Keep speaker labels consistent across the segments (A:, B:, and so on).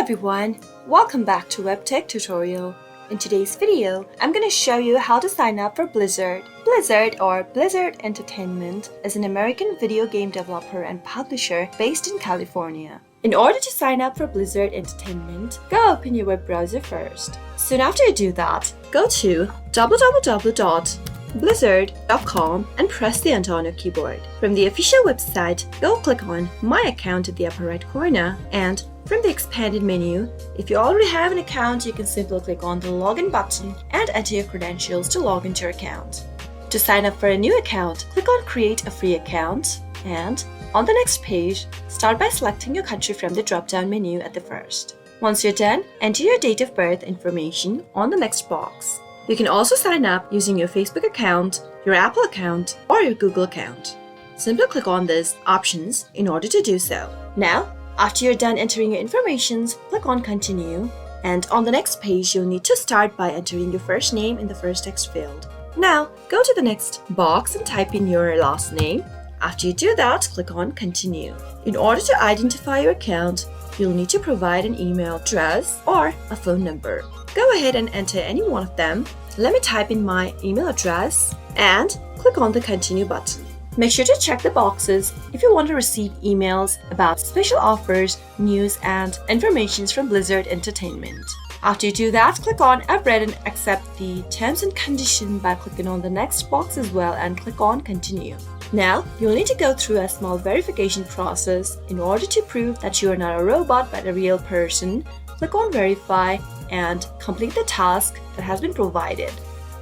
A: everyone, welcome back to Web Tech Tutorial. In today's video, I'm going to show you how to sign up for Blizzard. Blizzard, or Blizzard Entertainment, is an American video game developer and publisher based in California. In order to sign up for Blizzard Entertainment, go open your web browser first. Soon after you do that, go to www.blizzard.com and press the enter on your keyboard. From the official website, go click on My Account at the upper right corner, and from the expanded menu, if you already have an account, you can simply click on the Login button and enter your credentials to log into your account. To sign up for a new account, click on Create a Free Account, and on the next page, start by selecting your country from the drop-down menu at the first. Once you're done, enter your date of birth information on the next box. You can also sign up using your Facebook account, your Apple account, or your Google account. Simply click on these options in order to do so. Now, after you're done entering your information, click on Continue, and on the next page, you'll need to start by entering your first name in the first text field. Now, go to the next box and type in your last name. After you do that, click on Continue. In order to identify your account, you'll need to provide an email address or a phone number. Go ahead and enter any one of them. Let me type in my email address and click on the Continue button. Make sure to check the boxes if you want to receive emails about special offers, news, and information from Blizzard Entertainment. After you do that, click on I've read and accept the terms and conditions by clicking on the next box as well and click on Continue. Now, you'll need to go through a small verification process. In order to prove that you are not a robot but a real person, click on Verify and complete the task that has been provided.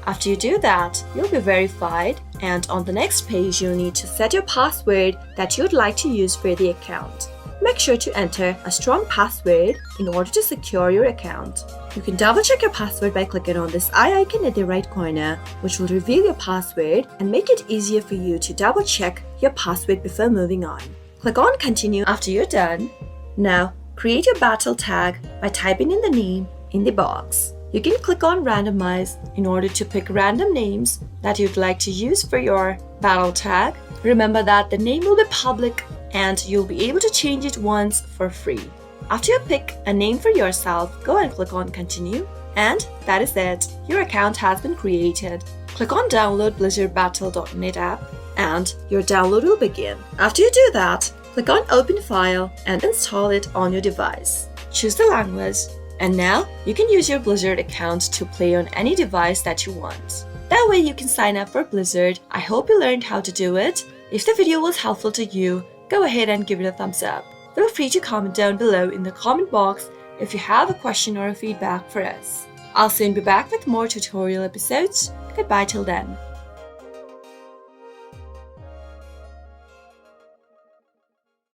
A: After you do that, you'll be verified, and on the next page, you'll need to set your password that you'd like to use for the account. Make sure to enter a strong password in order to secure your account. You can double-check your password by clicking on this eye icon at the right corner, which will reveal your password and make it easier for you to double-check your password before moving on. Click on Continue after you're done. Now, create your battle tag by typing in the name in the box. You can click on Randomize in order to pick random names that you'd like to use for your battle tag. Remember that the name will be public and you'll be able to change it once for free. After you pick a name for yourself, go and click on Continue. And that is it. Your account has been created. Click on Download BlizzardBattle.net app and your download will begin. After you do that, click on Open File and install it on your device. Choose the language. And now, you can use your Blizzard account to play on any device that you want. That way you can sign up for Blizzard. I hope you learned how to do it. If the video was helpful to you, go ahead and give it a thumbs up. Feel free to comment down below in the comment box if you have a question or a feedback for us. I'll soon be back with more tutorial episodes. Goodbye till then.